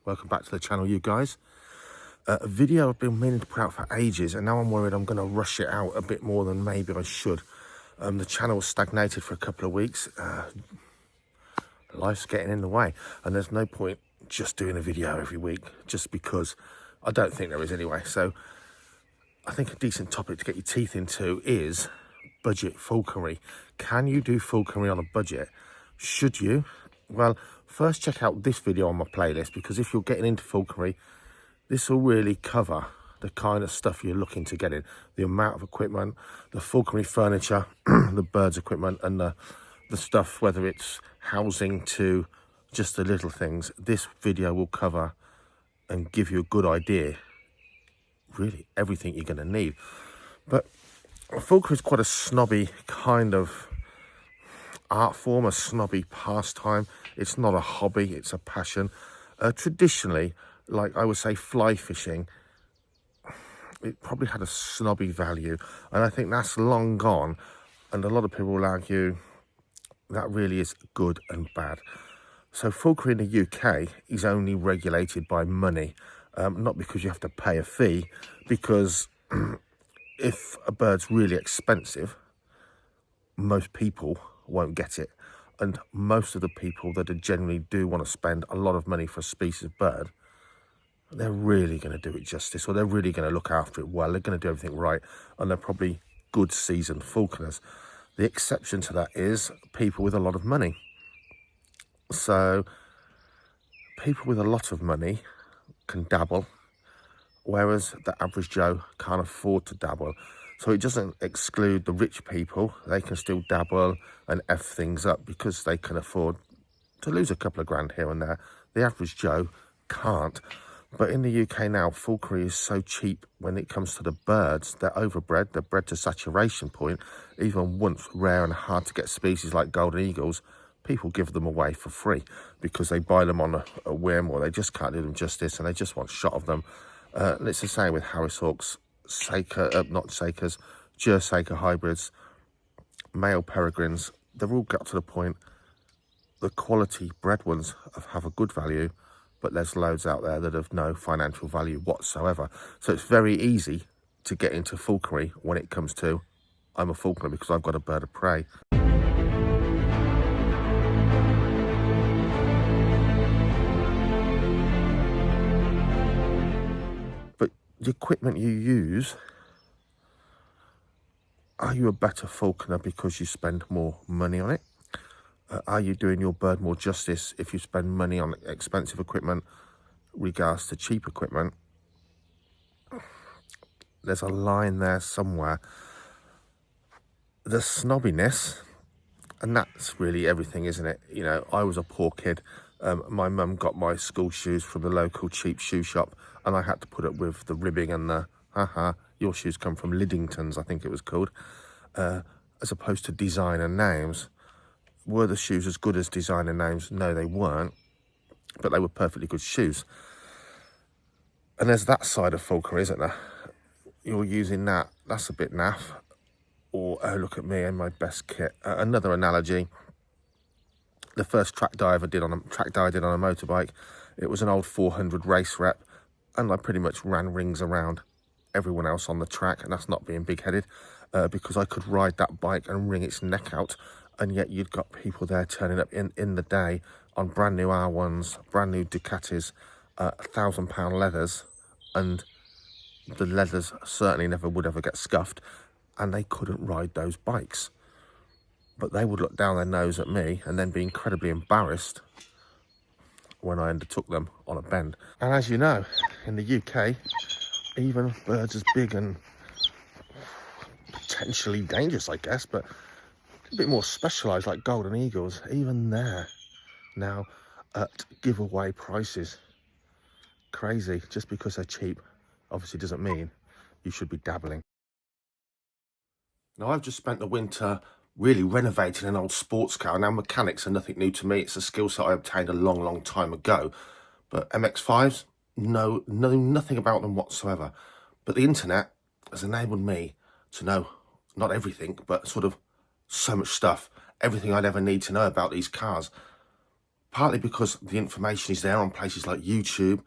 Welcome back to the channel, you guys. A video I've been meaning to put out for ages, and now I'm worried I'm going to rush it out a bit more than maybe I should. The channel was stagnated for a couple of weeks. Life's getting in the way, and there's no point just doing a video every week, just because I don't think there is anyway. So I think a decent topic to get your teeth into is budget falconry. Can you do falconry on a budget? Should you? Well, first check out this video on my playlist, because if you're getting into falconry, this will really cover the kind of stuff you're looking to get in. The amount of equipment, the falconry furniture, the birds equipment, and the stuff, whether it's housing to just the little things. This video will cover and give you a good idea, really everything you're going to need. But falconry is quite a snobby kind of art form, a snobby pastime. It's not a hobby, it's a passion. Traditionally, like I would say, fly fishing, it probably had a snobby value, and I think that's long gone. And a lot of people will argue that really is good and bad. So falconry in the UK is only regulated by money, not because you have to pay a fee, because if a bird's really expensive, most people won't get it. And most of the people that generally do want to spend a lot of money for a species of bird, they're really going to do it justice, or they're really going to look after it well. They're going to do everything right, and they're probably good seasoned falconers. The exception to that is people with a lot of money. So people with a lot of money can dabble, whereas the average Joe can't afford to dabble. So it doesn't exclude the rich people. They can still dabble and F things up because they can afford to lose a couple of grand here and there. The average Joe can't. But in the UK now, falconry is so cheap when it comes to the birds. They're overbred, they're bred to saturation point. Even once rare and hard to get species like golden eagles, people give them away for free because they buy them on a whim, or they just can't do them justice and they just want a shot of them. And it's the same with Harris hawks, Jerseyker hybrids, male peregrines. They've all got to the point, the quality bred ones have a good value, but there's loads out there that have no financial value whatsoever. So it's very easy to get into falconry when it comes to, I'm a falconer because I've got a bird of prey. But the equipment you use, are you a better falconer because you spend more money on it? Are you doing your bird more justice if you spend money on expensive equipment regards to cheap equipment? There's a line there somewhere. The snobbiness, and that's really everything, isn't it? You know, I was a poor kid. My mum got my school shoes from the local cheap shoe shop, and I had to put up with the ribbing and the, your shoes come from Liddingtons, I think it was called, as opposed to designer names. Were the shoes as good as designer names? No, they weren't, but they were perfectly good shoes. And there's that side of falconry, isn't there? You're using that, that's a bit naff. Or, oh, look at me and my best kit. Another analogy, the first track day I did on a motorbike, it was an old 400 race rep, and I pretty much ran rings around everyone else on the track, and that's not being big-headed, because I could ride that bike and wring its neck out. And yet you'd got people there turning up in the day on brand new R1s, brand new Ducatis, £1,000 leathers, and the leathers certainly never would ever get scuffed, and they couldn't ride those bikes. But they would look down their nose at me and then be incredibly embarrassed when I undertook them on a bend. And as you know, in the UK, even birds as big and potentially dangerous, I guess, but a bit more specialised, like golden eagles, even they're now at giveaway prices. Crazy. Just because they're cheap obviously doesn't mean you should be dabbling. Now, I've just spent the winter really renovating an old sports car. Now, mechanics are nothing new to me. It's a skill set I obtained a long time ago. But MX-5s, know nothing about them whatsoever. But the internet has enabled me to know not everything, but sort of so much stuff, everything I'd ever need to know about these cars. partly because the information is there on places like YouTube,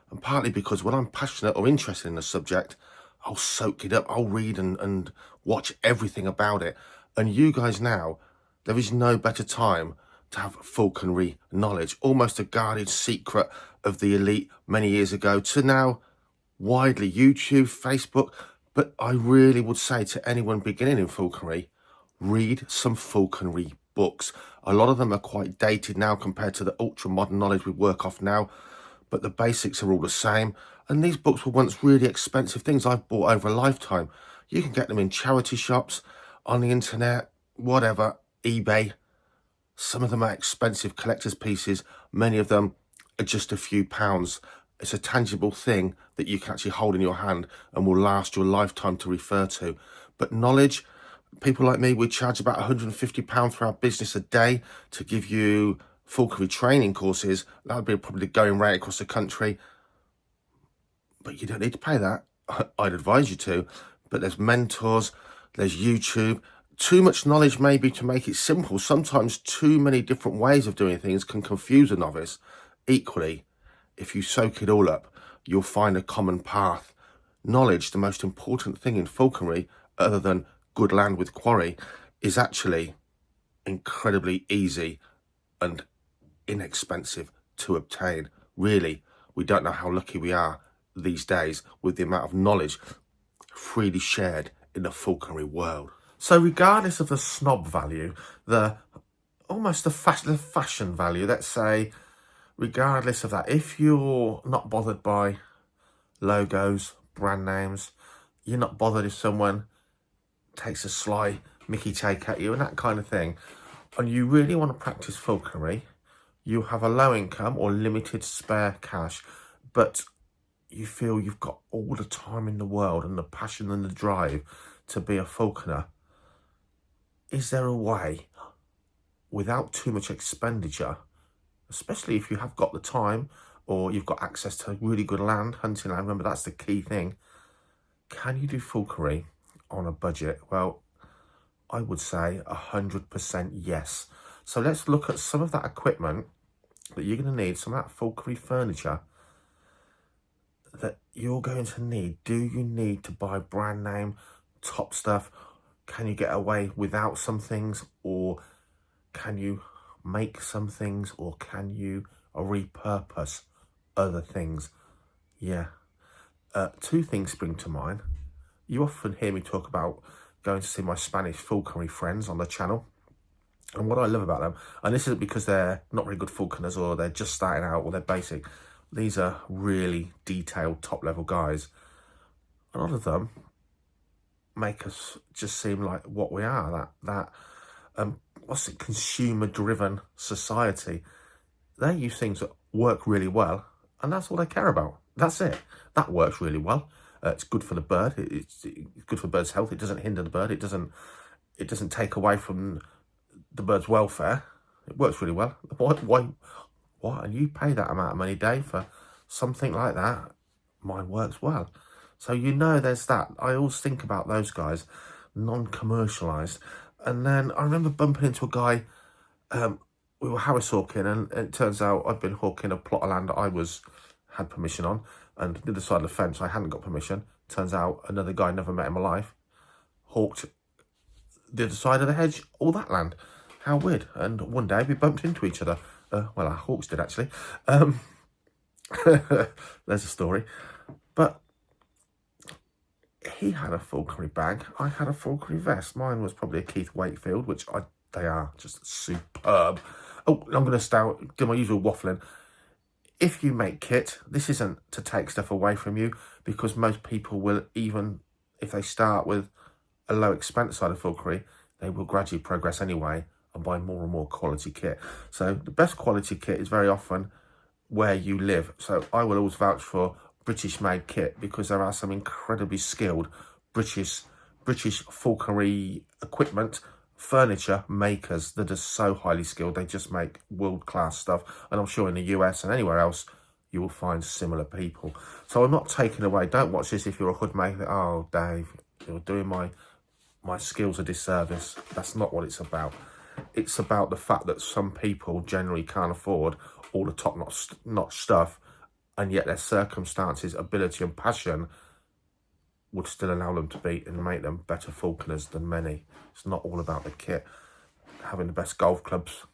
and partly because when I'm passionate or interested in a subject, I'll soak it up. I'll read and watch everything about it. And you guys now, there is no better time to have falconry knowledge, almost a guarded secret of the elite many years ago, to now widely YouTube, Facebook. But I really would say to anyone beginning in falconry, read some falconry books. A lot of them are quite dated now compared to the ultra modern knowledge we work off now, but the basics are all the same. And these books were once really expensive things I've bought over a lifetime. You can get them in charity shops, on the internet, whatever, eBay. Some of them are expensive collector's pieces. Many of them are just a few pounds. It's a tangible thing that you can actually hold in your hand and will last your lifetime to refer to. But knowledge, people like me, we charge about £150 for our business a day to give you falconry training courses. That would be probably the going rate across the country. But you don't need to pay that. I'd advise you to. But there's mentors, there's YouTube. Too much knowledge maybe to make it simple. Sometimes too many different ways of doing things can confuse a novice. Equally, if you soak it all up, you'll find a common path. Knowledge, the most important thing in falconry, other than good land with quarry, is actually incredibly easy and inexpensive to obtain. Really, we don't know how lucky we are these days with the amount of knowledge freely shared in the falconry world. So regardless of the snob value, almost the fashion value, let's say, regardless of that, if you're not bothered by logos, brand names, you're not bothered if someone takes a sly Mickey take at you and that kind of thing, and you really want to practice falconry, you have a low income or limited spare cash, but you feel you've got all the time in the world and the passion and the drive to be a falconer, is there a way, without too much expenditure, especially if you have got the time or you've got access to really good land, hunting land, remember that's the key thing, can you do falconry on a budget? Well, I would say 100% yes. So let's look at some of that equipment that you're going to need, some of that falconry furniture that you're going to need. Do you need to buy brand name, top stuff? Can you get away without some things, or can you make some things, or can you repurpose other things? Yeah. Two things spring to mind. You often hear me talk about going to see my Spanish falconry friends on the channel. And what I love about them, and this isn't because they're not very good falconers or they're just starting out or they're basic. These are really detailed, top-level guys. A lot of them make us just seem like what we are, what's it, consumer-driven society. They use things that work really well, and that's all they care about. That's it. That works really well. It's good for the bird. It's good for the bird's health. It doesn't hinder the bird. It doesn't take away from the bird's welfare. It works really well. Why? And you pay that amount of money, Dave, for something like that? Mine works well. So you know there's that. I always think about those guys, non-commercialised. And then I remember bumping into a guy, we were Harris hawking, and it turns out I'd been hawking a plot of land that I had permission on, and the other side of the fence I hadn't got permission. Turns out another guy I never met in my life hawked the other side of the hedge, all that land. How weird. And one day we bumped into each other. Well, our hawks did, actually. There's a story. But he had a falconry bag. I had a falconry vest. Mine was probably a Keith Wakefield, which they are just superb. Oh, I'm going to do my usual waffling. If you make kit, this isn't to take stuff away from you, because most people will, even if they start with a low expense side of falconry, they will gradually progress anyway and buy more and more quality kit. So the best quality kit is very often where you live. So I will always vouch for British made kit, because there are some incredibly skilled British falconry equipment, furniture makers that are so highly skilled. They just make world-class stuff. And I'm sure in the US and anywhere else, you will find similar people. So I'm not taking away, don't watch this if you're a hood maker. Oh, Dave, you're doing my skills a disservice. That's not what it's about. It's about the fact that some people generally can't afford all the top-notch stuff, and yet their circumstances, ability and passion would still allow them to be and make them better falconers than many. It's not all about the kit. Having the best golf clubs,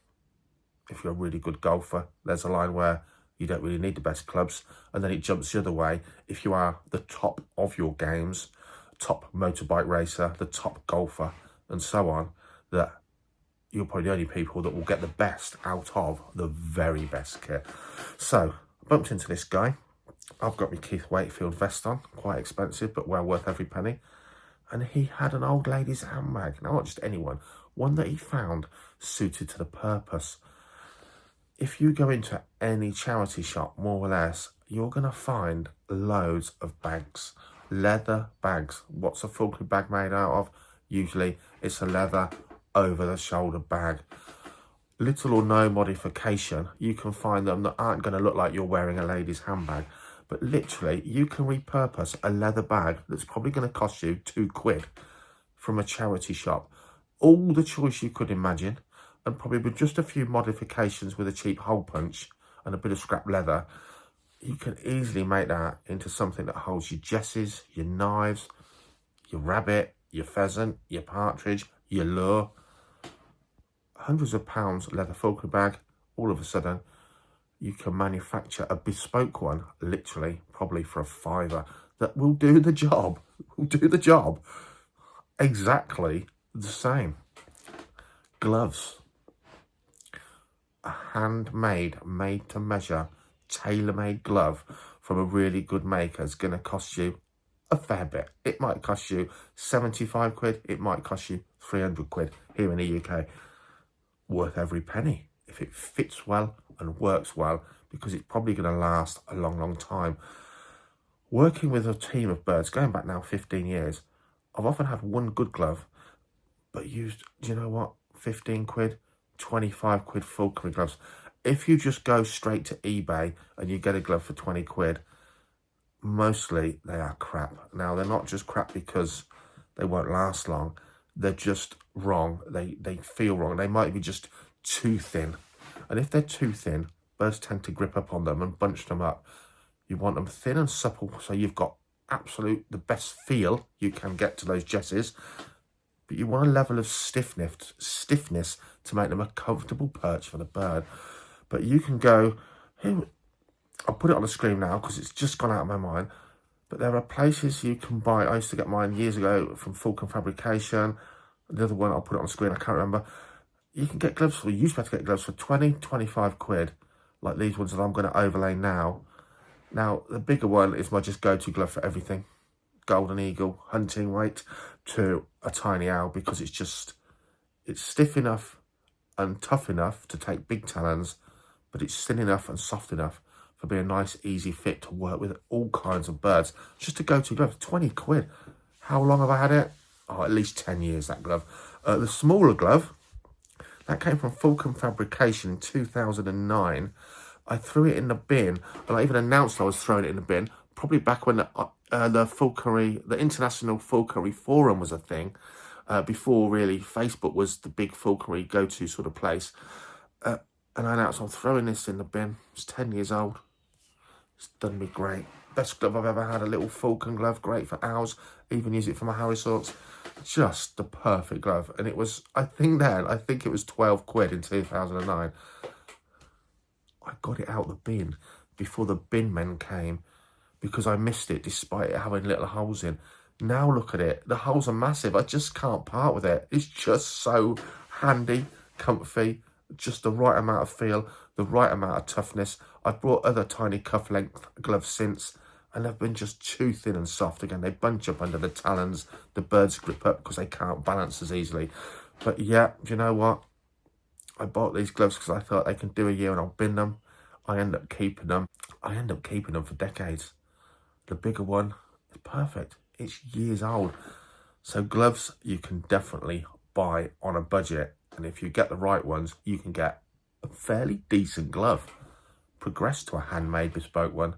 if you're a really good golfer, there's a line where you don't really need the best clubs, and then it jumps the other way. If you are the top of your games, top motorbike racer, the top golfer, and so on, that you're probably the only people that will get the best out of the very best kit. So I bumped into this guy. I've got my Keith Wakefield vest on, quite expensive, but well worth every penny. And he had an old lady's handbag. Now, not just anyone, one that he found suited to the purpose. If you go into any charity shop, more or less, you're going to find loads of bags, leather bags. What's a Falconry bag made out of? Usually it's a leather over-the-shoulder bag. Little or no modification, you can find them that aren't going to look like you're wearing a lady's handbag. But literally, you can repurpose a leather bag that's probably going to cost you £2 from a charity shop. All the choice you could imagine, and probably with just a few modifications with a cheap hole punch and a bit of scrap leather, you can easily make that into something that holds your jesses, your knives, your rabbit, your pheasant, your partridge, your lure. Hundreds of pounds leather falconry bag. All of a sudden, you can manufacture a bespoke one, literally, probably for a £5, that will do the job. Will do the job exactly the same. Gloves. A handmade, made-to-measure, tailor-made glove from a really good maker is going to cost you a fair bit. It might cost you £75. It might cost you £300 here in the UK. Worth every penny if it fits well and works well, because it's probably going to last a long, long time. Working with a team of birds, going back now 15 years, I've often had one good glove, but used, do you know what, £15, £25 falconry gloves. If you just go straight to eBay and you get a glove for £20, mostly they are crap. Now, they're not just crap because they won't last long. They're just wrong. They feel wrong. They might be just too thin. And if they're too thin, birds tend to grip up on them and bunch them up. You want them thin and supple, so you've got the best feel you can get to those jesses. But you want a level of stiffness to make them a comfortable perch for the bird. But you can go, I'll put it on the screen now because it's just gone out of my mind. But there are places you can buy. I used to get mine years ago from Falcon Fabrication. The other one, I'll put it on the screen, I can't remember. You can get gloves, or you used to be able to get gloves for £20, £25, like these ones that I'm going to overlay now. Now, the bigger one is my just go-to glove for everything. Golden eagle, hunting weight, to a tiny owl, because it's stiff enough and tough enough to take big talons, but it's thin enough and soft enough for being a nice, easy fit to work with all kinds of birds. Just a go-to glove, £20. How long have I had it? Oh, at least 10 years, that glove. The smaller glove, that came from Falcon Fabrication in 2009. I threw it in the bin, and I even announced I was throwing it in the bin, probably back when the International Falconry Forum was a thing, before really Facebook was the big falconry go-to sort of place. And I announced I'm throwing this in the bin. It's 10 years old. It's done me great. Best glove I've ever had, a little falcon glove, great for owls. Even use it for my Harry sorts. Just the perfect glove. And it was, I think it was £12 in 2009. I got it out the bin before the bin men came, because I missed it despite it having little holes in. Now look at it. The holes are massive. I just can't part with it. It's just so handy, comfy, just the right amount of feel, the right amount of toughness. I've brought other tiny cuff length gloves since, and they've been just too thin and soft. Again, they bunch up under the talons. The birds grip up because they can't balance as easily. But yeah, do you know what? I bought these gloves because I thought they can do a year and I'll bin them. I end up keeping them. I end up keeping them for decades. The bigger one is perfect. It's years old. So gloves you can definitely buy on a budget. And if you get the right ones, you can get a fairly decent glove. Progress to a handmade bespoke one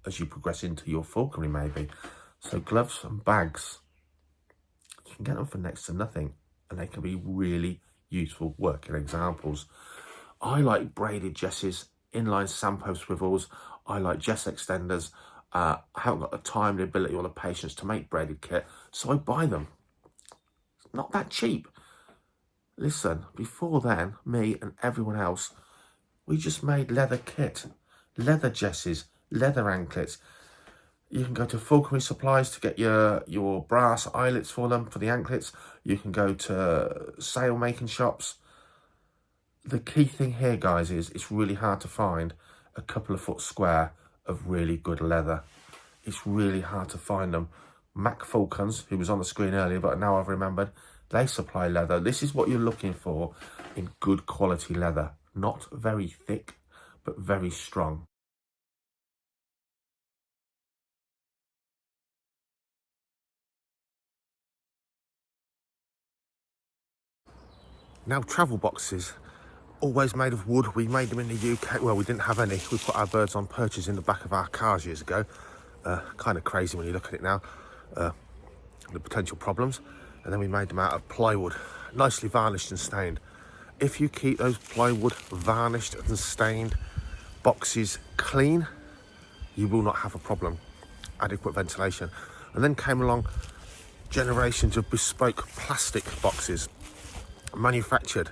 as you progress into your falconry maybe. So gloves and bags, you can get them for next to nothing. And they can be really useful working examples. I like braided jesses, inline Sampo swivels. I like jess extenders. I haven't got the time, the ability, or the patience to make braided kit, so I buy them. It's not that cheap. Listen, before then, me and everyone else, we just made leather kit, leather jesses, leather anklets. You can go to Falconry supplies to get your brass eyelets for them, for the anklets. You can go to sail making shops. The key thing here, guys, is it's really hard to find a couple of foot square of really good leather. It's really hard to find them. Mac Falcons, who was on the screen earlier, but now I've remembered, they supply leather. This is what you're looking for in good quality leather. Not very thick, but very strong. Now, travel boxes, always made of wood. We made them in the UK. Well, we didn't have any. We put our birds on perches in the back of our cars years ago. Kind of crazy when you look at it now, the potential problems. And then we made them out of plywood, nicely varnished and stained. If you keep those plywood varnished and stained boxes clean, you will not have a problem. Adequate ventilation. And then came along generations of bespoke plastic boxes, manufactured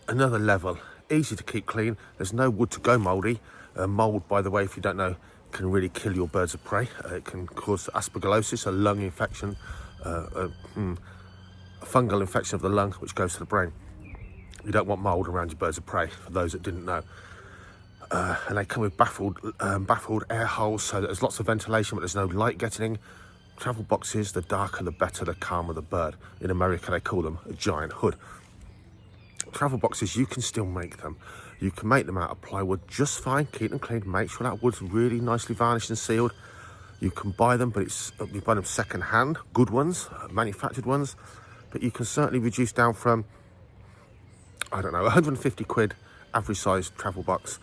another level, easy to keep clean. There's no wood to go mouldy. Mould, by the way, if you don't know, can really kill your birds of prey. It can cause aspergillosis, a lung infection, a fungal infection of the lung, which goes to the brain. You don't want mould around your birds of prey, for those that didn't know. And they come with baffled air holes, so that there's lots of ventilation, but there's no light getting in. Travel boxes, the darker the better, the calmer the bird. In America, they call them a giant hood. Travel boxes, you can still make them. You can make them out of plywood just fine, keep them clean, make sure that wood's really nicely varnished and sealed. You can buy them, but you buy them second hand, good ones, manufactured ones, but you can certainly reduce down from, I don't know, 150 quid, average size travel box,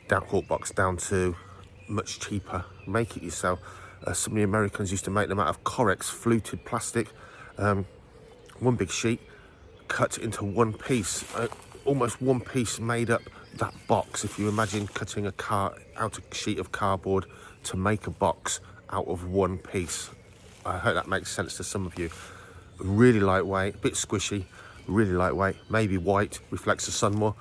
hawk box, down to much cheaper. Make it yourself. Some of the Americans used to make them out of Corex fluted plastic, one big sheet, cut into one piece, almost one piece made up that box. If you imagine cutting out a sheet of cardboard to make a box out of one piece. I hope that makes sense to some of you. Really lightweight, a bit squishy, really lightweight, maybe white, reflects the sun more.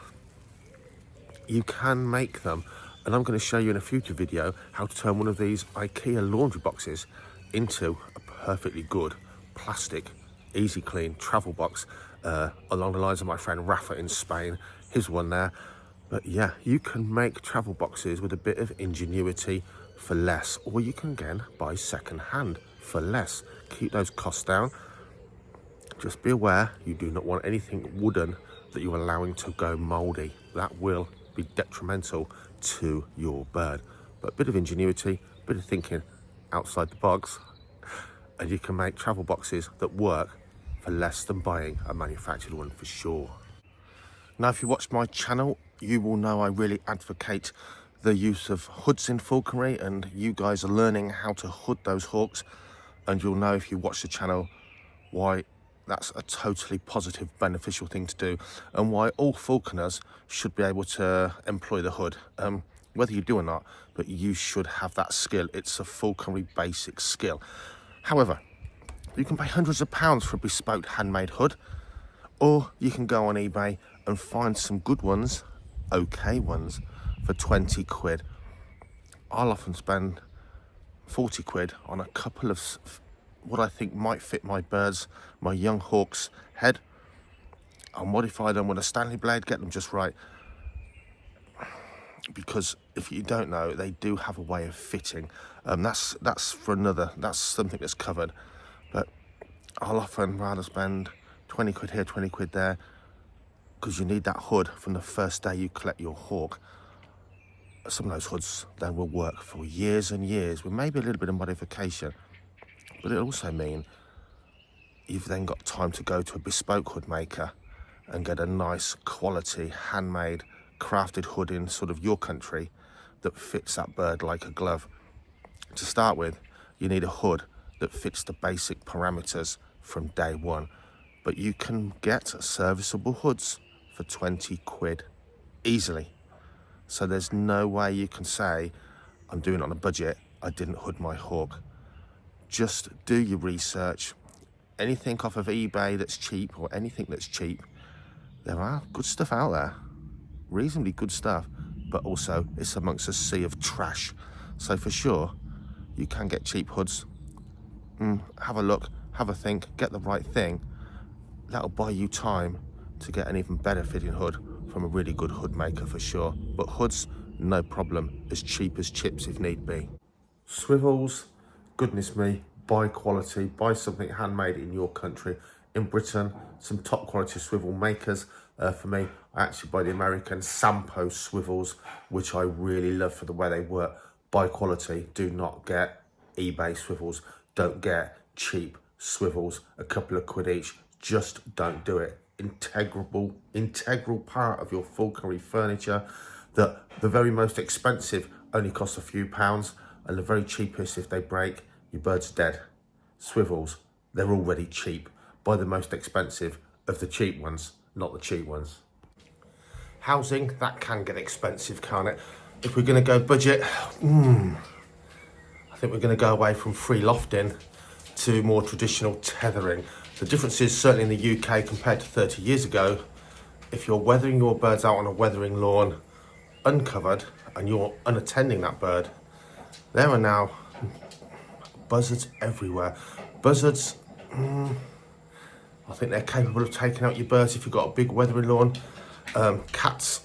You can make them, and I'm going to show you in a future video how to turn one of these IKEA laundry boxes into a perfectly good plastic, easy clean travel box, along the lines of my friend Rafa in Spain, his one there. But yeah, you can make travel boxes with a bit of ingenuity for less, or you can again buy second hand for less. Keep those costs down. Just be aware, you do not want anything wooden that you're allowing to go mouldy. That will be detrimental to your bird. But a bit of ingenuity, a bit of thinking outside the box, and you can make travel boxes that work for less than buying a manufactured one, for sure. Now, if you watch my channel, you will know I really advocate the use of hoods in falconry, and you guys are learning how to hood those hawks, and you'll know if you watch the channel why that's a totally positive, beneficial thing to do, and why all falconers should be able to employ the hood. Whether you do or not, but you should have that skill. It's a falconry basic skill. However, you can pay hundreds of pounds for a bespoke handmade hood, or you can go on eBay and find some good ones, okay ones, for 20 quid. I'll often spend 40 quid on a couple of what I think might fit my birds, my young hawk's head. I'll modify them with a Stanley blade, get them just right. Because if you don't know, they do have a way of fitting. That's something that's covered. But I'll often rather spend 20 quid here, 20 quid there, because you need that hood from the first day you collect your hawk. Some of those hoods then will work for years and years with maybe a little bit of modification. But it also means you've then got time to go to a bespoke hood maker and get a nice quality, handmade, crafted hood in sort of your country that fits that bird like a glove. To start with, you need a hood that fits the basic parameters from day one. but you can get serviceable hoods for 20 quid easily. So there's no way you can say, I'm doing it on a budget, I didn't hood my hawk. Just do your research. Anything off of eBay that's cheap, or anything that's cheap, there are good stuff out there, reasonably good stuff, but also it's amongst a sea of trash. So for sure, you can get cheap hoods. Have a look, have a think, get the right thing. That'll buy you time to get an even better fitting hood from a really good hood maker for sure. But hoods, no problem, as cheap as chips if need be. Swivels, goodness me, buy quality, buy something handmade in your country. In Britain, some top quality swivel makers. For me, I actually buy the American Sampo swivels, which I really love for the way they work. Buy quality, do not get eBay swivels. Don't get cheap swivels, a couple of quid each. Just don't do it. Integral part of your Falconry furniture. That the very most expensive only cost a few pounds, and the very cheapest, if they break, your bird's dead. Swivels, they're already cheap. Buy the most expensive of the cheap ones, not the cheap ones. Housing, that can get expensive, can't it? If we're going to go budget, I think we're going to go away from free lofting to more traditional tethering. The difference is, certainly in the UK compared to 30 years ago, if you're weathering your birds out on a weathering lawn uncovered and you're unattending that bird, there are now buzzards everywhere. Buzzards, I think they're capable of taking out your birds if you've got a big weathering lawn. Cats,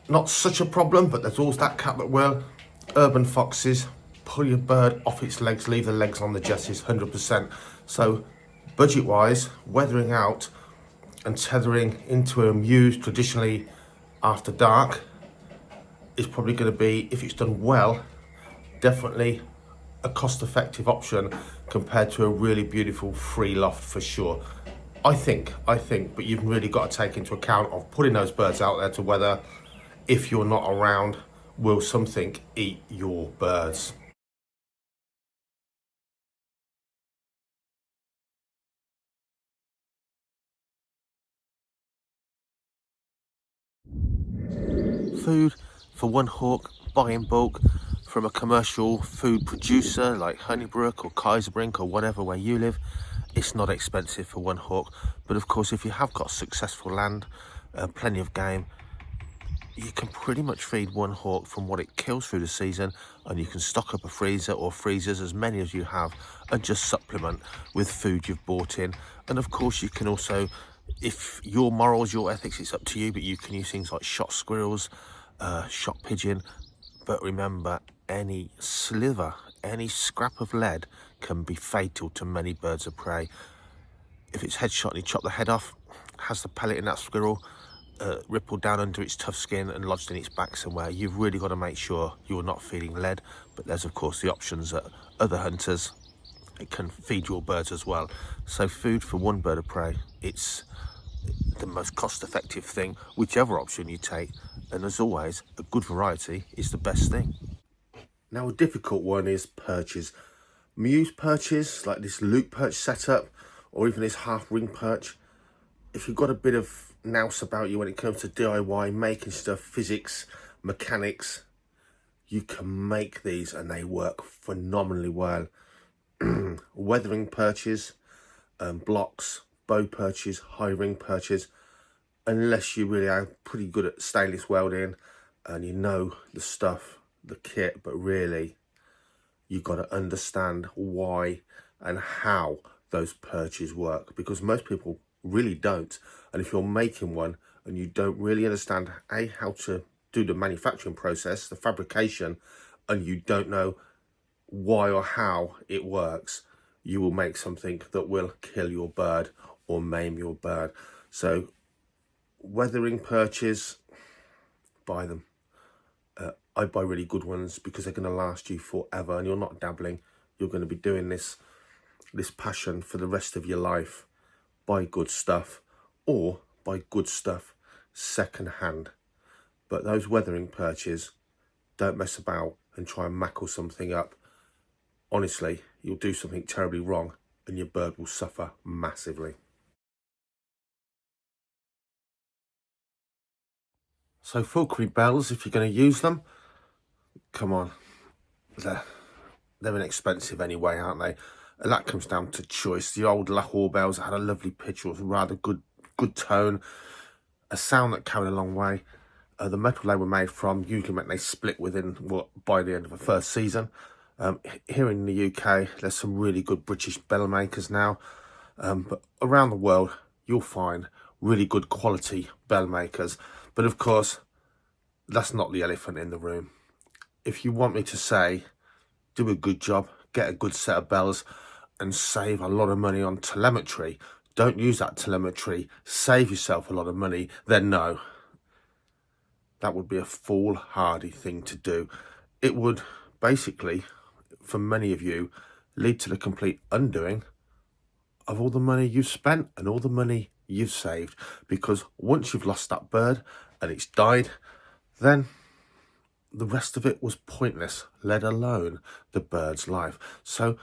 not such a problem, but there's always that cat that will. Urban foxes, pull your bird off its legs, leave the legs on the jesses, 100%. So budget-wise, weathering out and tethering into a mews traditionally after dark is probably going to be, if it's done well, definitely a cost-effective option compared to a really beautiful free loft for sure. I think, but you've really got to take into account of putting those birds out there to whether, if you're not around, will something eat your birds. Food for one hawk, buy in bulk from a commercial food producer like Honeybrook or Kaiserbrink or whatever where you live. It's not expensive for one hawk, but of course if you have got successful land, plenty of game, you can pretty much feed one hawk from what it kills through the season, and you can stock up a freezer or freezers, as many as you have, and just supplement with food you've bought in. And of course you can also, if your morals, your ethics, it's up to you, but you can use things like shot squirrels, shot pigeon. But remember, any sliver, any scrap of lead can be fatal to many birds of prey. If it's headshot and you chop the head off, has the pellet in that squirrel rippled down under its tough skin and lodged in its back somewhere, you've really got to make sure you're not feeding lead. But there's of course the options that other hunters, it can feed your birds as well. So food for one bird of prey, it's the most cost-effective thing, whichever option you take. And as always, a good variety is the best thing. Now a difficult one is perches. Mews perches, like this loop perch setup, or even this half ring perch. If you've got a bit of nous about you when it comes to DIY, making stuff, physics, mechanics, you can make these and they work phenomenally well. Weathering perches, blocks, bow perches, high ring perches, unless you really are pretty good at stainless welding and you know the stuff, the kit, but really you've got to understand why and how those perches work, because most people really don't. And if you're making one and you don't really understand how to do the manufacturing process, the fabrication, and you don't know why or how it works, you will make something that will kill your bird or maim your bird. So weathering perches, buy them. I buy really good ones because they're going to last you forever, and you're not dabbling. You're going to be doing this passion for the rest of your life. Buy good stuff, or buy good stuff second hand. But those weathering perches, don't mess about and try and mackle something up. Honestly, you'll do something terribly wrong and your bird will suffer massively. So Falconry bells, if you're going to use them, come on, they're inexpensive anyway, aren't they? And that comes down to choice. The old Lahore bells had a lovely pitch, it was a rather good tone, a sound that carried a long way. The metal they were made from usually meant they split within by the end of the first season. Here in the UK, there's some really good British bell makers now, but around the world you'll find really good quality bell makers. But of course, that's not the elephant in the room. If you want me to say, do a good job, get a good set of bells and save a lot of money on telemetry, don't use that telemetry, save yourself a lot of money, then no. That would be a foolhardy thing to do. It would basically, for many of you, lead to the complete undoing of all the money you've spent and all the money you've saved. Because once you've lost that bird and it's died, then the rest of it was pointless, let alone the bird's life. So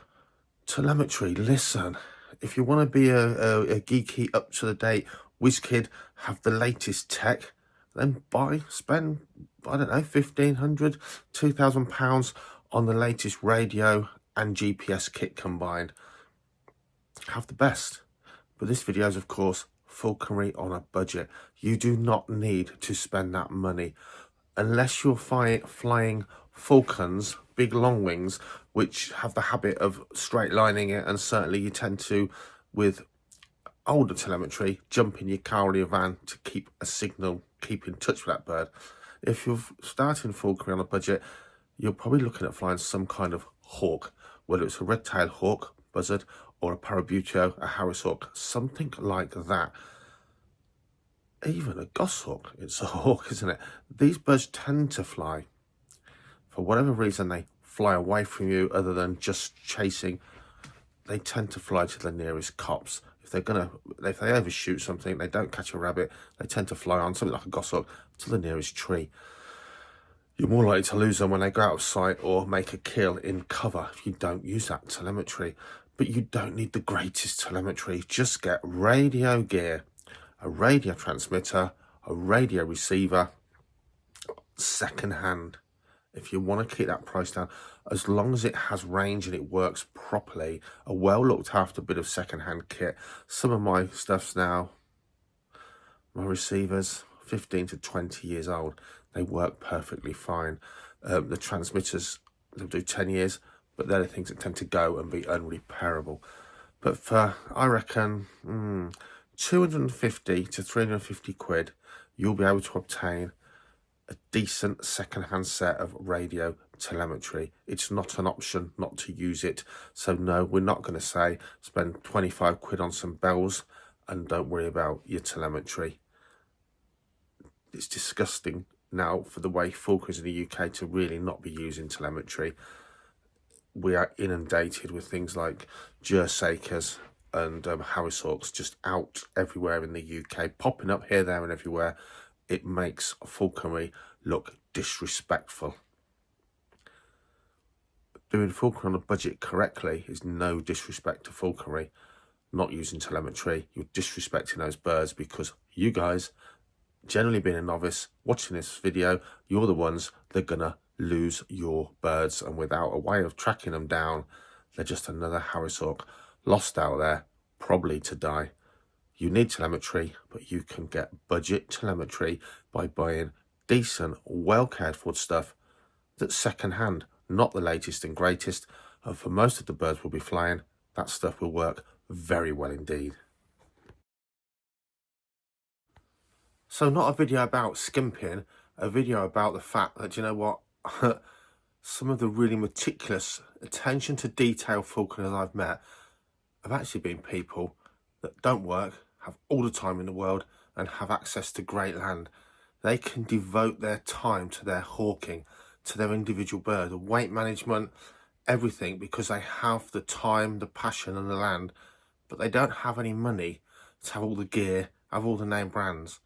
telemetry, listen, if you want to be a geeky, up-to-the-date whiz kid, have the latest tech, then spend, I don't know, £1,500, £2,000 on the latest radio and GPS kit combined. Have the best. But this video is, of course, falconry on a budget. You do not need to spend that money unless you're flying falcons, big long wings, which have the habit of straight lining it, and certainly you tend to, with older telemetry, jump in your car or your van to keep a signal, keep in touch with that bird. If you're starting falconry on a budget, you're probably looking at flying some kind of hawk, whether it's a red-tailed hawk, buzzard, or a parabuto, a Harris hawk, something like that. Even a goshawk, it's a hawk, isn't it? These birds tend to fly. For whatever reason, they fly away from you other than just chasing. They tend to fly to the nearest copse. If they overshoot something, they don't catch a rabbit, they tend to fly on something like a goshawk to the nearest tree. You're more likely to lose them when they go out of sight or make a kill in cover if you don't use that telemetry. But you don't need the greatest telemetry. Just get radio gear, a radio transmitter, a radio receiver, second hand. If you want to keep that price down, as long as it has range and it works properly, a well looked after bit of second hand kit. Some of my stuff's now, my receivers, 15 to 20 years old. They work perfectly fine. The transmitters, they'll do 10 years, but they're the things that tend to go and be unrepairable. But for, I reckon, 250 to 350 quid, you'll be able to obtain a decent second-hand set of radio telemetry. It's not an option not to use it. So no, we're not going to say spend 25 quid on some bells and don't worry about your telemetry. It's disgusting now for the way falconers in the UK to really not be using telemetry. We are inundated with things like Jersakers and Harris hawks just out everywhere in the UK, popping up here, there and everywhere. It makes falconry look disrespectful. Doing falconry on a budget correctly is no disrespect to falconry. Not using telemetry, you're disrespecting those birds, because you guys, generally being a novice, watching this video, you're the ones that are gonna lose your birds, and without a way of tracking them down, they're just another Harris hawk lost out there, probably to die. You need telemetry, but you can get budget telemetry by buying decent, well cared for stuff that's second hand, not the latest and greatest. And for most of the birds we'll be flying, that stuff will work very well indeed. So not a video about skimping, a video about the fact that, you know what, some of the really meticulous attention to detail falconers I've met have actually been people that don't work, have all the time in the world, and have access to great land. They can devote their time to their hawking, to their individual bird, the weight management, everything, because they have the time, the passion and the land, but they don't have any money to have all the gear, have all the name brands.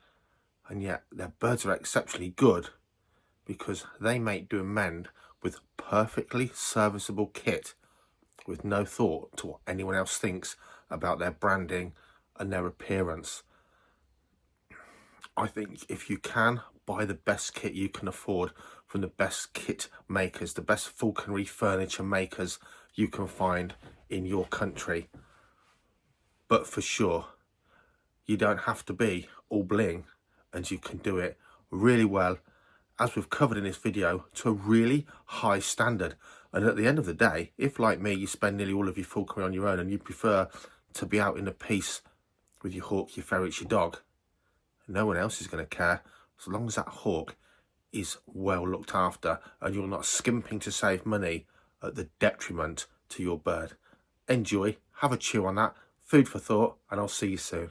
And yet their birds are exceptionally good because they make do and mend with perfectly serviceable kit, with no thought to what anyone else thinks about their branding and their appearance. I think if you can, buy the best kit you can afford from the best kit makers, the best falconry furniture makers you can find in your country. But for sure, you don't have to be all bling, and you can do it really well, as we've covered in this video, to a really high standard. And at the end of the day, if like me, you spend nearly all of your falconry on your own and you prefer to be out in the peace with your hawk, your ferrets, your dog, no one else is going to care, as long as that hawk is well looked after and you're not skimping to save money at the detriment to your bird. Enjoy, have a chew on that, food for thought, and I'll see you soon.